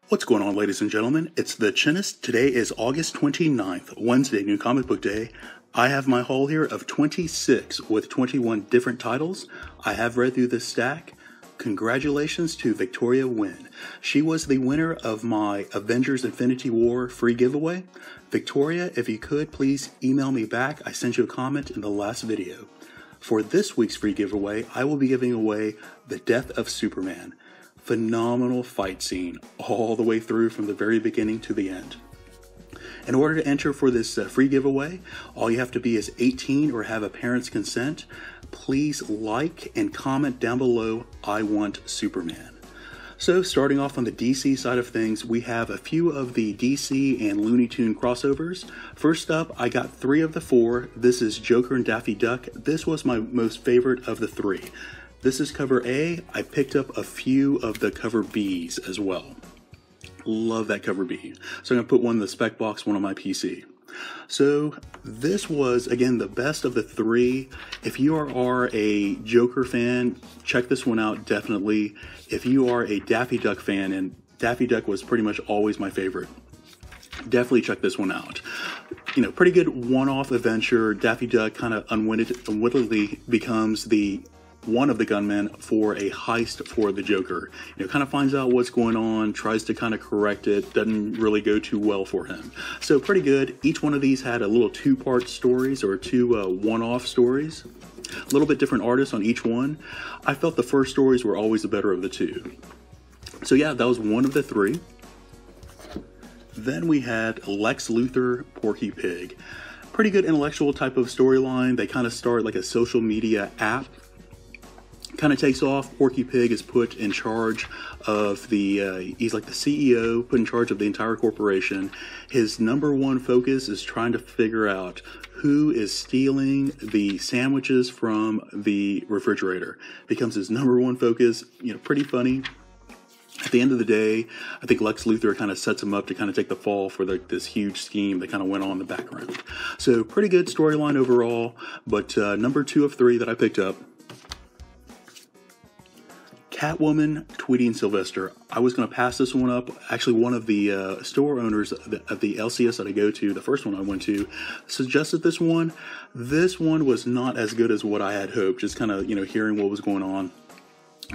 What's going on, ladies and gentlemen? It's the Chinnist. Today is August 29th, Wednesday, New Comic Book Day. I have my haul here of 26 with 21 different titles. I have read through this stack. Congratulations to Victoria Wynn. She was the winner of my Avengers Infinity War free giveaway. Victoria, if you could, please email me back. I sent you a comment in the last video. For this week's free giveaway, I will be giving away The Death of Superman. Phenomenal fight scene all the way through from the very beginning to the end. In order to enter for this free giveaway, all you have to be is 18 or have a parent's consent. Please like and comment down below, I want Superman. So starting off on the DC side of things, we have a few of the DC and Looney Tune crossovers. First up, I got 3 of the 4. This is Joker and Daffy Duck. This was my most favorite of the 3. This is cover A. I picked up a few of the cover Bs as well. Love that cover B. So I'm going to put one in the spec box, one on my PC. So this was, again, the best of the 3. If you are a Joker fan, check this one out, definitely. If you are a Daffy Duck fan, and Daffy Duck was pretty much always my favorite, definitely check this one out. You know, pretty good one-off adventure. Daffy Duck kind of unwittingly becomes one of the gunmen for a heist for the Joker. You know, kind of finds out what's going on, tries to kind of correct it, doesn't really go too well for him. So pretty good. Each one of these had a little 2-part stories or 2 one-off stories. A little bit different artists on each one. I felt the first stories were always the better of the 2. So yeah, that was one of the 3. Then we had Lex Luthor, Porky Pig. Pretty good intellectual type of storyline. They kind of start like a social media app. Kind of takes off. Porky Pig is put in charge of he's like the CEO, put in charge of the entire corporation. His number one focus is trying to figure out who is stealing the sandwiches from the refrigerator. Becomes his number one focus. You know, pretty funny. At the end of the day, I think Lex Luthor kind of sets him up to kind of take the fall for this huge scheme that kind of went on in the background. So pretty good storyline overall, but number 2 of 3 that I picked up, Catwoman, Tweety, and Sylvester. I was going to pass this one up. Actually, one of the store owners of the LCS that I go to, the first one I went to, suggested this one. This one was not as good as what I had hoped, just kind of, you know, hearing what was going on.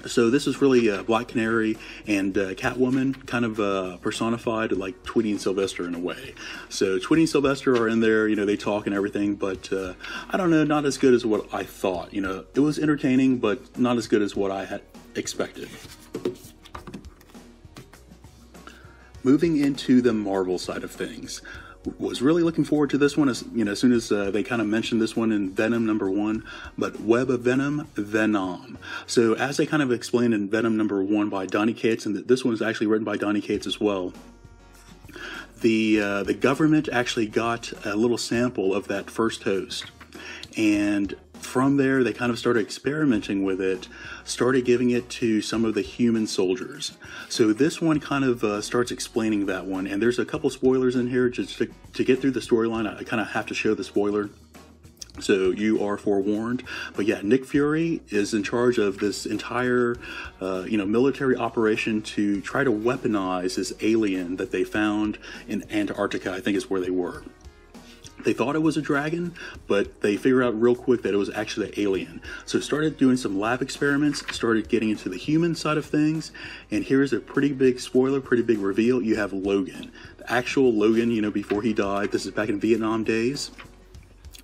So this is really Black Canary and Catwoman kind of personified like Tweety and Sylvester in a way. So Tweety and Sylvester are in there, you know, they talk and everything, but I don't know, not as good as what I thought. You know, it was entertaining, but not as good as what I had expected. Moving into the Marvel side of things. Was really looking forward to this one, as you know, as soon as they kind of mentioned this one in Venom #1, but Web of Venom, VeNam. So as they kind of explained in Venom #1 by Donny Cates, and this one is actually written by Donny Cates as well, the government actually got a little sample of that first host, and from there they kind of started experimenting with it, started giving it to some of the human soldiers. So this one kind of starts explaining that one, and there's a couple spoilers in here. Just to get through the storyline, I kind of have to show the spoiler, so you are forewarned. But yeah, Nick Fury is in charge of this entire military operation to try to weaponize this alien that they found in Antarctica, I think is where they were. They thought it was a dragon, but they figured out real quick that it was actually an alien. So started doing some lab experiments, started getting into the human side of things, and here's a pretty big spoiler, pretty big reveal. You have Logan. The actual Logan, you know, before he died. This is back in Vietnam days.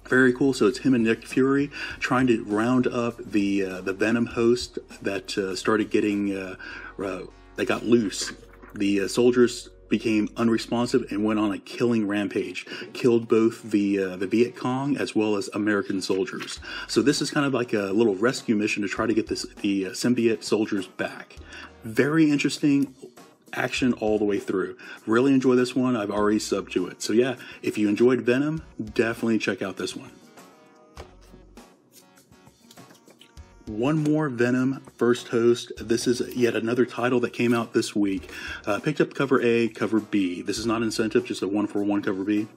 Very cool. So it's him and Nick Fury trying to round up the Venom host that started getting, they got loose. The soldiers became unresponsive and went on a killing rampage. Killed both the Viet Cong as well as American soldiers. So this is kind of like a little rescue mission to try to get the symbiote soldiers back. Very interesting action all the way through. Really enjoy this one. I've already subbed to it. So yeah, if you enjoyed Venom, definitely check out this one. One more Venom first host. This is yet another title that came out this week. Picked up cover A, cover B. This is not incentive, just a 1-for-1 cover B.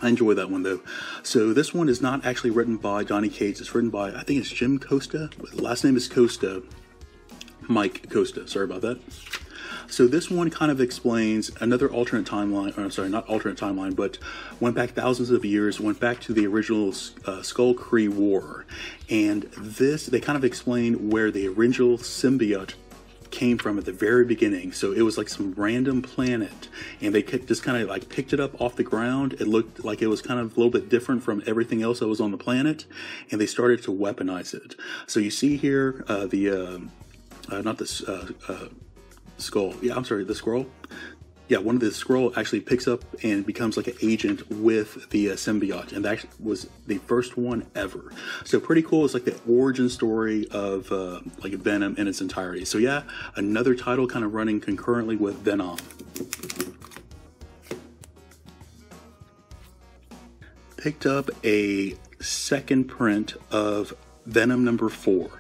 I enjoy that one though. So this one is not actually written by Donny Cates. It's written by, I think it's Jim Costa. Last name is Costa. Mike Costa. Sorry about that. So this one kind of explains another alternate timeline, or I'm sorry, not alternate timeline, but went back thousands of years, went back to the original Skull Kree War. And this, they kind of explain where the original symbiote came from at the very beginning. So it was like some random planet, and they just kind of like picked it up off the ground. It looked like it was kind of a little bit different from everything else that was on the planet, and they started to weaponize it. So you see here not this skull. Yeah, I'm sorry, the scroll. Yeah, one of the scroll actually picks up and becomes like an agent with the symbiote, and that was the first one ever. So pretty cool. It's like the origin story of like Venom in its entirety. So yeah, another title kind of running concurrently with VeNam. Picked up a second print of Venom #4.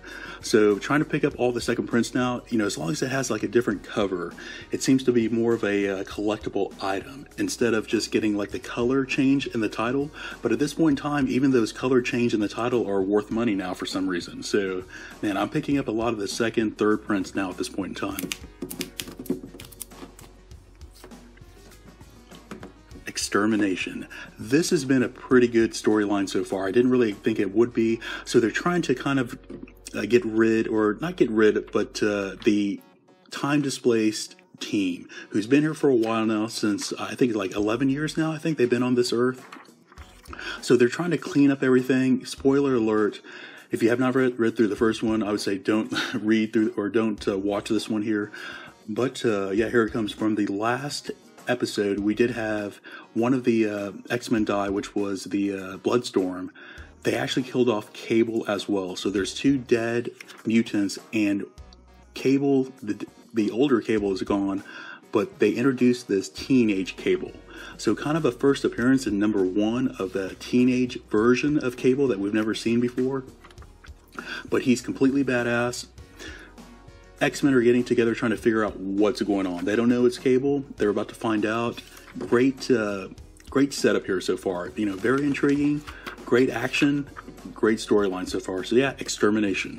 So trying to pick up all the second prints now, you know, as long as it has like a different cover, it seems to be more of a collectible item instead of just getting like the color change in the title. But at this point in time, even those color change in the title are worth money now for some reason. So man, I'm picking up a lot of the second, third prints now at this point in time. Extermination. This has been a pretty good storyline so far. I didn't really think it would be. So they're trying to kind of get rid, or not get rid, but the time displaced team who's been here for a while now, since I think like 11 years now. I think they've been on this earth. So they're trying to clean up everything. Spoiler alert. If you have not read through the first one, I would say don't read through or don't watch this one here. But yeah, here it comes. From the last episode, we did have one of the X-Men die, which was the Bloodstorm. They actually killed off Cable as well. So there's 2 dead mutants, and Cable, the older Cable is gone, but they introduced this teenage Cable. So kind of a first appearance in #1 of the teenage version of Cable that we've never seen before. But he's completely badass. X-Men are getting together trying to figure out what's going on. They don't know it's Cable. They're about to find out. Great setup here so far. You know, very intriguing. Great action, great storyline so far. So yeah, Extermination.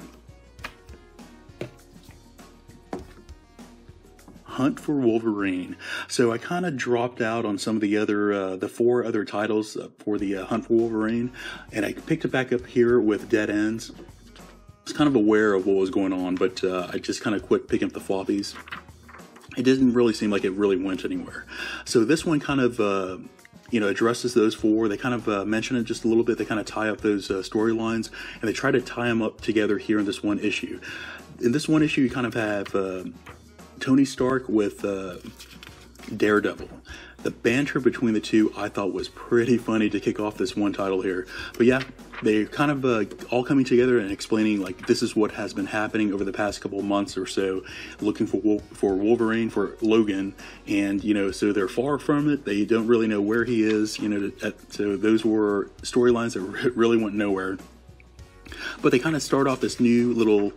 Hunt for Wolverine. So I kind of dropped out on some of the other, the 4 other titles for the Hunt for Wolverine, and I picked it back up here with Dead Ends. I was kind of aware of what was going on, but I just kind of quit picking up the floppies. It didn't really seem like it really went anywhere. So this one kind of you know, addresses those 4. They kind of mention it just a little bit. They kind of tie up those storylines, and they try to tie them up together here in this one issue. In this one issue, you kind of have Tony Stark with Daredevil. The banter between the two I thought was pretty funny to kick off this one title here. But yeah, they're kind of all coming together and explaining like this is what has been happening over the past couple of months or so, looking for Wolverine, for Logan, and you know, so they're far from it. They don't really know where he is, you know. So those were storylines that really went nowhere. But they kind of start off this new little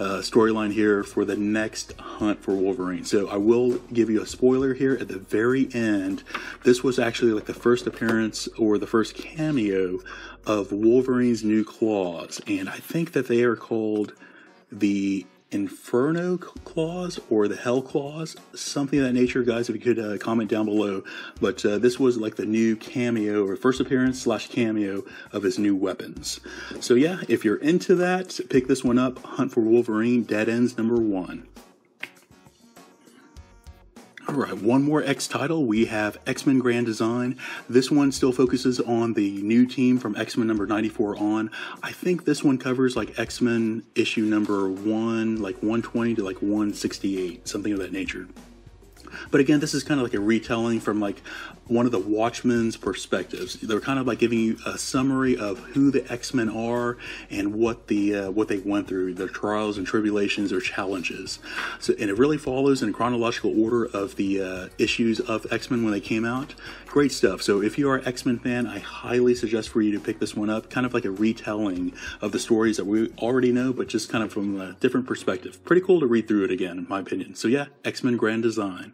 storyline here for the next Hunt for Wolverine. So I will give you a spoiler here at the very end. This was actually like the first appearance or the first cameo of Wolverine's new claws, and I think that they are called the Inferno claws or the Hell claws, something of that nature. Guys, if you could comment down below. But this was like the new cameo or first appearance / cameo of his new weapons. So yeah, if you're into that, pick this one up. Hunt for Wolverine, Dead Ends #1. Alright, one more X title. We have X-Men Grand Design. This one still focuses on the new team from X-Men #94 on. I think this one covers like X-Men issue #1, like 120 to like 168, something of that nature. But again, this is kind of like a retelling from like one of the Watchmen's perspectives. They're kind of like giving you a summary of who the X-Men are and what they went through, their trials and tribulations, their challenges. So, and it really follows in chronological order of the issues of X-Men when they came out. Great stuff. So if you are an X-Men fan, I highly suggest for you to pick this one up. Kind of like a retelling of the stories that we already know, but just kind of from a different perspective. Pretty cool to read through it again, in my opinion. So yeah, X-Men Grand Design.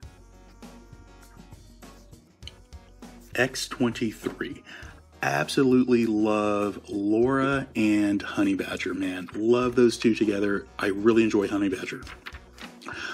X-23. Absolutely love Laura and Honey Badger, man. Love those two together. I really enjoy Honey Badger.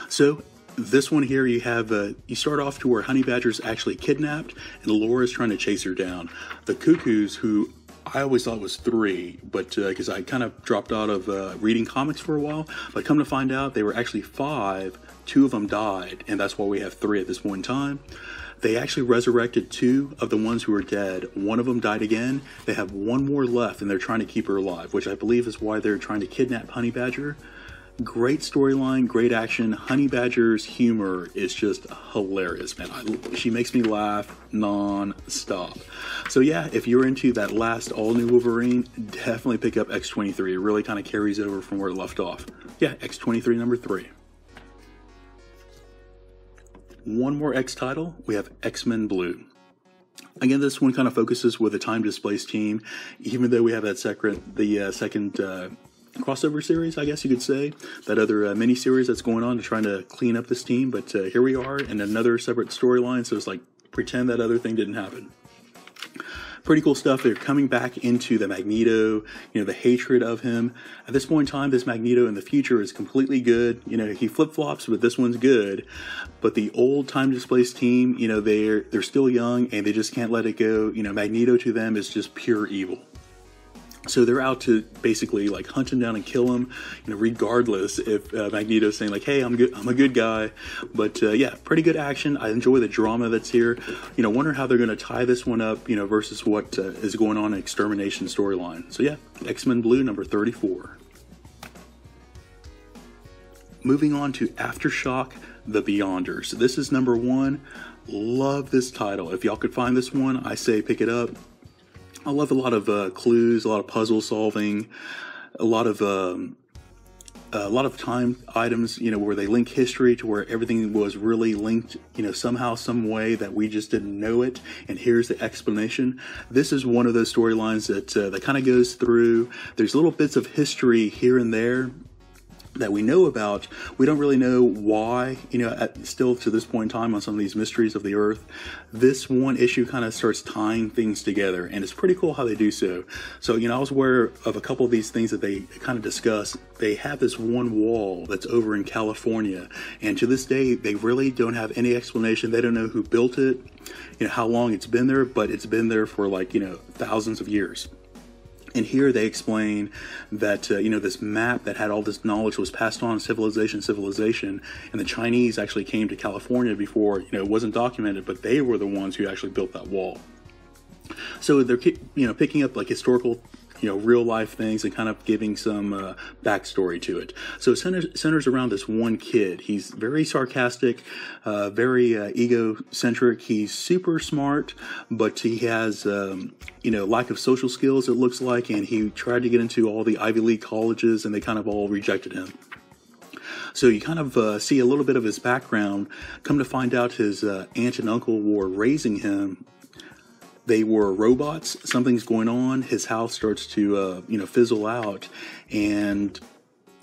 So This one here, you have you start off to where Honey Badger's actually kidnapped, and Laura's trying to chase her down. The Cuckoos, who I always thought was 3, but because I kind of dropped out of reading comics for a while, but come to find out they were actually 5. 2 of them died, and that's why we have 3 at this point in time. They actually resurrected 2 of the ones who were dead. 1 of them died again. They have 1 more left, and they're trying to keep her alive, which I believe is why they're trying to kidnap Honey Badger. Great storyline, great action. Honey Badger's humor is just hilarious, man. She makes me laugh non-stop. So yeah, if you're into that last all-new Wolverine, definitely pick up X-23. It really kind of carries over from where it left off. Yeah, X-23 number 3. One more X title, we have X-Men Blue. Again, this one kind of focuses with a time-displaced team, even though we have that second crossover series, I guess you could say, that other mini-series that's going on to trying to clean up this team, but here we are in another separate storyline, so it's like, pretend that other thing didn't happen. Pretty cool stuff. They're coming back into the Magneto, the hatred of him. At this point in time, this Magneto in the future is completely good. He flip-flops, but this one's good. But the old time-displaced team, they're still young, and they just can't let it go. Magneto to them is just pure evil. So they're out to basically like hunt him down and kill him, regardless if Magneto's saying like, "Hey, I'm a good guy." But yeah, pretty good action. I enjoy the drama that's here. Wonder how they're going to tie this one up, versus what is going on in Extermination storyline. So yeah, X-Men Blue number 34. Moving on to Aftershock, The Beyonders. This is number 1. Love this title. If y'all could find this one, I say pick it up. I love a lot of clues, a lot of puzzle solving, a lot of time items, where they link history to where everything was really linked, somehow, some way that we just didn't know it. And here's the explanation. This is one of those storylines that kind of goes through. There's little bits of history here and there that we know about. We don't really know why, still to this point in time on some of these mysteries of the earth. This one issue kind of starts tying things together, and it's pretty cool how they do so. So, I was aware of a couple of these things that they kind of discuss. They have this one wall that's over in California, and to this day, they really don't have any explanation. They don't know who built it, how long it's been there, but it's been there for like, thousands of years. And here they explain that, this map that had all this knowledge was passed on civilization, and the Chinese actually came to California before, it wasn't documented, but they were the ones who actually built that wall. So they're, picking up like historical, real life things and kind of giving some backstory to it. So it centers around this one kid. He's very sarcastic, very egocentric. He's super smart, but he has, lack of social skills, it looks like, and he tried to get into all the Ivy League colleges, and they kind of all rejected him. So you kind of see a little bit of his background. Come to find out his aunt and uncle were raising him. They were robots. Something's going on. His house starts to, fizzle out, and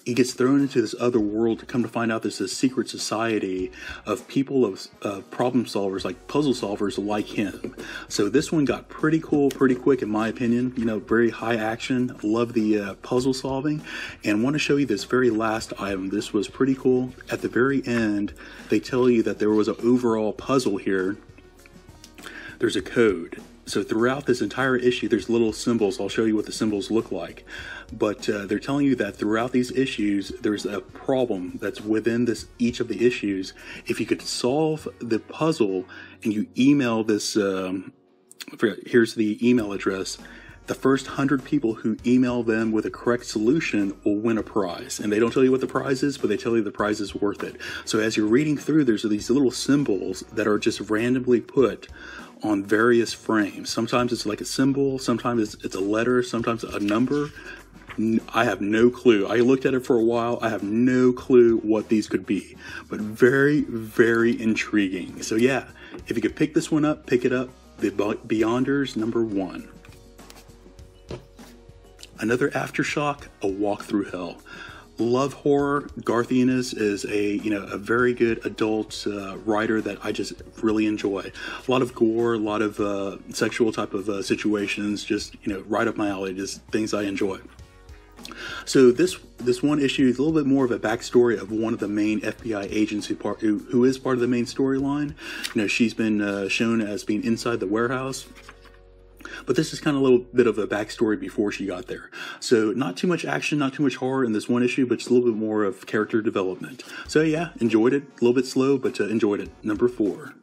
he gets thrown into this other world to come to find out there's a secret society of people, of problem solvers, like puzzle solvers like him. So this one got pretty cool, pretty quick, in my opinion. Very high action. Love the puzzle solving, and want to show you this very last item. This was pretty cool. At the very end, they tell you that there was an overall puzzle here. There's a code. So throughout this entire issue, there's little symbols. I'll show you what the symbols look like. But they're telling you that throughout these issues, there's a problem that's within each of the issues. If you could solve the puzzle and you email this, here's the email address. The first 100 people who email them with a correct solution will win a prize. And they don't tell you what the prize is, but they tell you the prize is worth it. So as you're reading through, there's these little symbols that are just randomly put on various frames. Sometimes it's like a symbol, sometimes it's a letter, sometimes a number. I have no clue. I looked at it for a while. I have no clue what these could be, but very, very intriguing. So yeah, if you could pick this one up, pick it up. The Beyonders number 1. Another Aftershock, A Walk Through Hell. Love horror. Garth Ennis is a very good adult writer that I just really enjoy. A lot of gore, a lot of sexual type of situations, just right up my alley. Just things I enjoy. So this one issue is a little bit more of a backstory of one of the main FBI agents who is part of the main storyline. She's been shown as being inside the warehouse. But this is kind of a little bit of a backstory before she got there. So not too much action, not too much horror in this one issue, but just a little bit more of character development. So yeah, enjoyed it. A little bit slow, but enjoyed it. Number 4.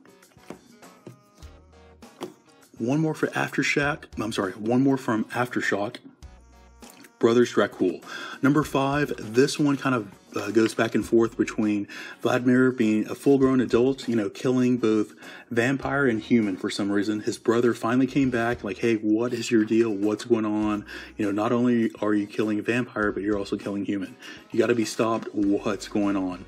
One more from Aftershock. Brothers Dracul. Number 5, this one kind of goes back and forth between Vladimir being a full-grown adult, killing both vampire and human for some reason. His brother finally came back, like, hey, what is your deal? What's going on? Not only are you killing a vampire, but you're also killing human. You got to be stopped. What's going on?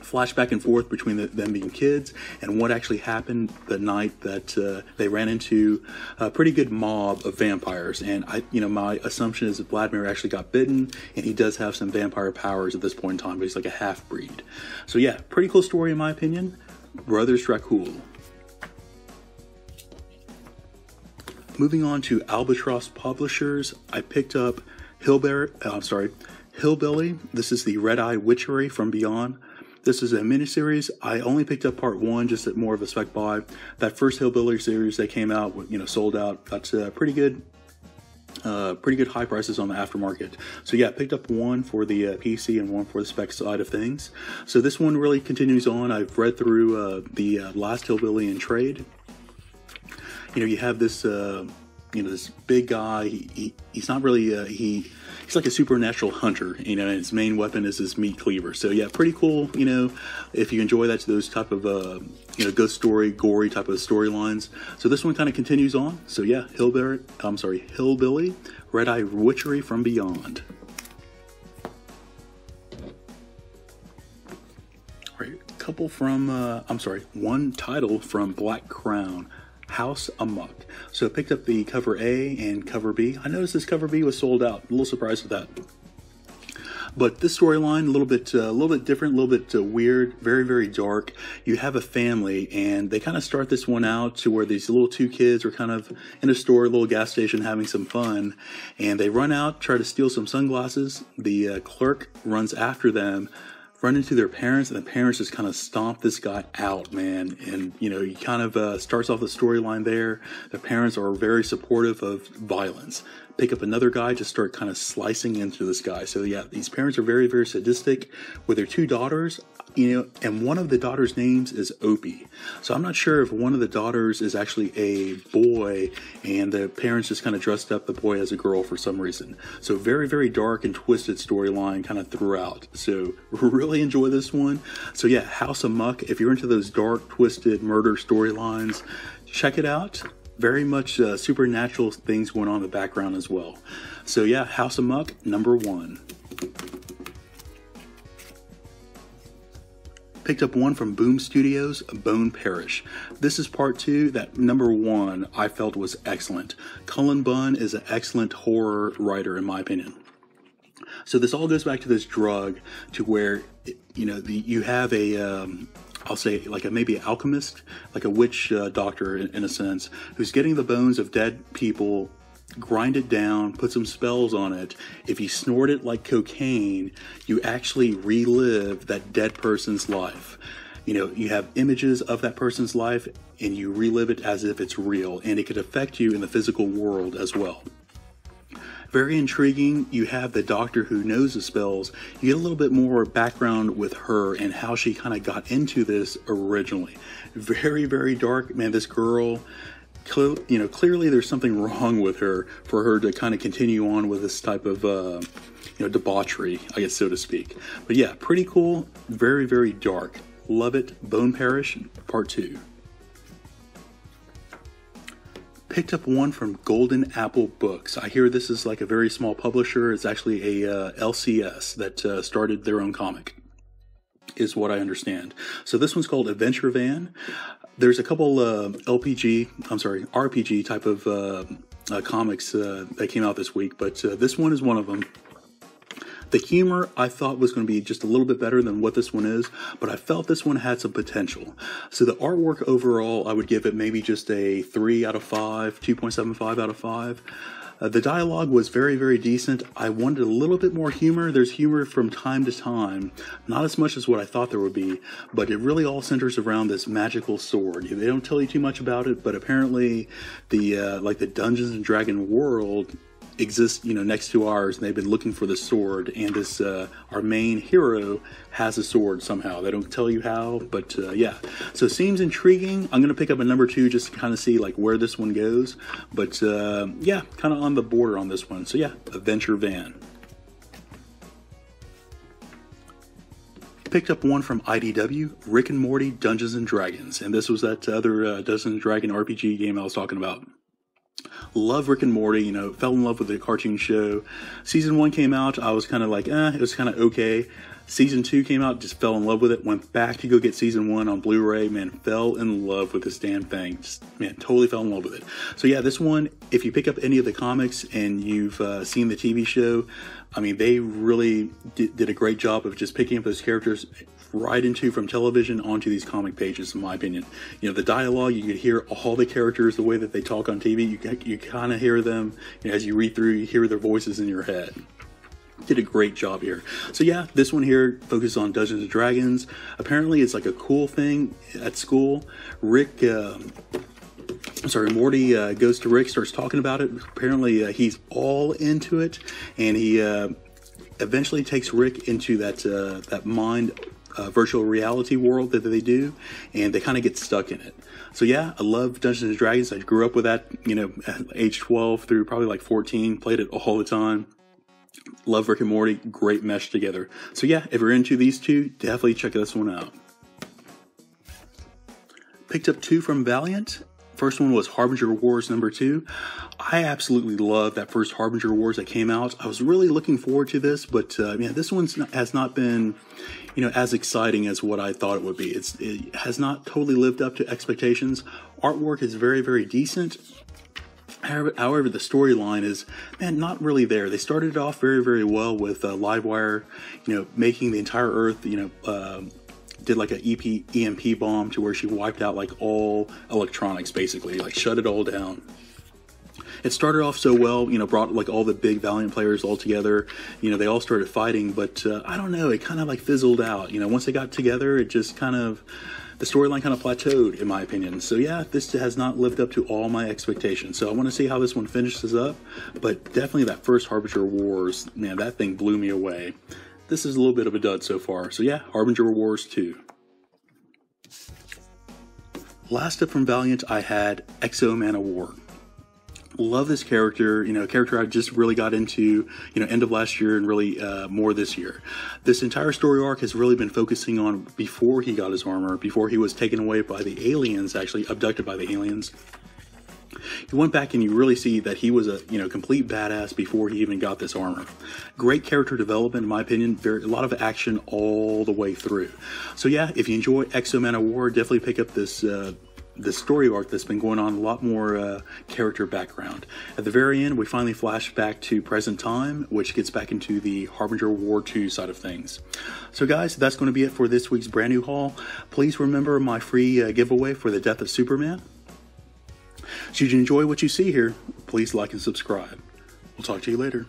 Flash back and forth between them being kids and what actually happened the night that they ran into a pretty good mob of vampires. And my assumption is that Vladimir actually got bitten, and he does have some vampire powers at this point in time, but he's like a half-breed. So yeah, pretty cool story in my opinion. Brothers Dracul. Moving on to Albatross Publishers, I picked up Hillbilly. This is the Red Eye Witchery from Beyond. This is a miniseries. I only picked up part 1, just at more of a spec buy. That first Hillbilly series that came out, sold out. Got pretty good high prices on the aftermarket. So yeah, picked up 1 for the PC and 1 for the spec side of things. So this one really continues on. I've read through the last Hillbilly in trade. You have this this big guy. He's not really he's like a supernatural hunter, and his main weapon is his meat cleaver. So yeah, pretty cool. If you enjoy those type of ghost story, gory type of storylines. So this one kind of continues on. So yeah, Hillbilly Red Eye Witchery from Beyond. All right, one title from Black Crown. House Amok. So I picked up the cover A and cover B. I noticed this cover B was sold out. A little surprised with that. But this storyline, a little bit different, a little bit weird, very, very dark. You have a family, and they kind of start this one out to where these little 2 kids are kind of in a store, a little gas station, having some fun, and they run out, try to steal some sunglasses. The clerk runs after them, run into their parents, and the parents just kind of stomp this guy out, man. And he kind of starts off the storyline there. The parents are very supportive of violence. Pick up another guy, just start kind of slicing into this guy. So yeah, these parents are very, very sadistic with their 2 daughters, and one of the daughters' names is Opie. So I'm not sure if one of the daughters is actually a boy, and the parents just kind of dressed up the boy as a girl for some reason. So very, very dark and twisted storyline kind of throughout. So really enjoy this one. So yeah, House Amuck, if you're into those dark, twisted murder storylines, check it out. Very much supernatural things going on in the background as well. So yeah, House Amuck, number 1. Picked up 1 from Boom Studios, Bone Parish. This is part 2. That number 1 I felt was excellent. Cullen Bunn is an excellent horror writer in my opinion. So this all goes back to this drug, to where you have a I'll say maybe an alchemist, like a witch doctor in a sense, who's getting the bones of dead people, grind it down, put some spells on it. If you snort it like cocaine, you actually relive that dead person's life. You have images of that person's life, and you relive it as if it's real, and it could affect you in the physical world as well. Very intriguing. You have the doctor who knows the spells. You get a little bit more background with her and how she kind of got into this originally. Very, very dark. Man, this girl, clearly there's something wrong with her for her to kind of continue on with this type of, debauchery, I guess, so to speak. But yeah, pretty cool. Very, very dark. Love it. Bone Parish, part 2. Picked up 1 from Golden Apple Books. I hear this is like a very small publisher. It's actually a LCS that started their own comic, is what I understand. So this one's called Adventure Van. There's a couple RPG type of comics that came out this week, but this one is one of them. The humor I thought was going to be just a little bit better than what this one is, but I felt this one had some potential. So the artwork overall, I would give it maybe just a 3 out of 5, 2.75 out of 5. The dialogue was very, very decent. I wanted a little bit more humor. There's humor from time to time, not as much as what I thought there would be, but it really all centers around this magical sword. They don't tell you too much about it, but apparently the Dungeons and Dragon world exists, next to ours, and they've been looking for the sword, and this our main hero has a sword somehow. They don't tell you how, but yeah. So it seems intriguing. I'm gonna pick up a number 2 just to kind of see like where this one goes, but yeah, kind of on the border on this one. So yeah, Adventure Van. Picked up one from IDW, Rick and Morty Dungeons and Dragons, and this was that other Dungeons and Dragon RPG game I was talking about. Love Rick and Morty, fell in love with the cartoon show. Season 1 came out, I was kind of like, it was kind of okay. Season 2 came out, just fell in love with it. Went back to go get Season 1 on Blu-ray. Man, fell in love with this damn thing. Just, man, totally fell in love with it. So yeah, this one, if you pick up any of the comics and you've seen the TV show, I mean, they really did a great job of just picking up those characters right into from television onto these comic pages, in my opinion. The dialogue, you could hear all the characters, the way that they talk on TV. You kind of hear them, as you read through, you hear their voices in your head. Did a great job here. So yeah, this one here focuses on Dungeons and Dragons. Apparently it's like a cool thing at school. Morty goes to Rick, starts talking about it. Apparently he's all into it, and he eventually takes Rick into that mind virtual reality world that they do, and they kind of get stuck in it. So yeah, I love Dungeons and Dragons. I grew up with that, at age 12 through probably like 14, played it all the time. Love Rick and Morty, great mesh together. So yeah, if you're into these two, definitely check this one out. Picked up 2 from Valiant. First one was Harbinger Wars number 2. I absolutely love that first Harbinger Wars that came out. I was really looking forward to this, but this one has not been, as exciting as what I thought it would be. It has not totally lived up to expectations. Artwork is very, very decent. However, the storyline is, not really there. They started it off very, very well with Livewire, making the entire Earth, did like an EMP bomb to where she wiped out like all electronics, basically, like shut it all down. It started off so well, brought like all the big Valiant players all together. They all started fighting, but I don't know, it kind of like fizzled out. Once they got together, it just kind of, the storyline kind of plateaued, in my opinion. So yeah, this has not lived up to all my expectations. So I want to see how this one finishes up, but definitely that first Harbinger Wars, man, that thing blew me away. This is a little bit of a dud so far. So yeah, Harbinger Wars 2. Last up from Valiant, I had Man OWar. Love this character, a character I just really got into, end of last year and really more this year. This entire story arc has really been focusing on before he got his armor, before he was taken away by the aliens, actually abducted by the aliens. You went back and you really see that he was a complete badass before he even got this armor. Great character development, in my opinion. A lot of action all the way through. So yeah, if you enjoy Man OWar, definitely pick up this story arc that's been going on, a lot more character background. At the very end, we finally flash back to present time, which gets back into the Harbinger War 2 side of things. So guys, that's going to be it for this week's brand new haul. Please remember my free giveaway for the Death of Superman. Should you enjoy what you see here, please like and subscribe. We'll talk to you later.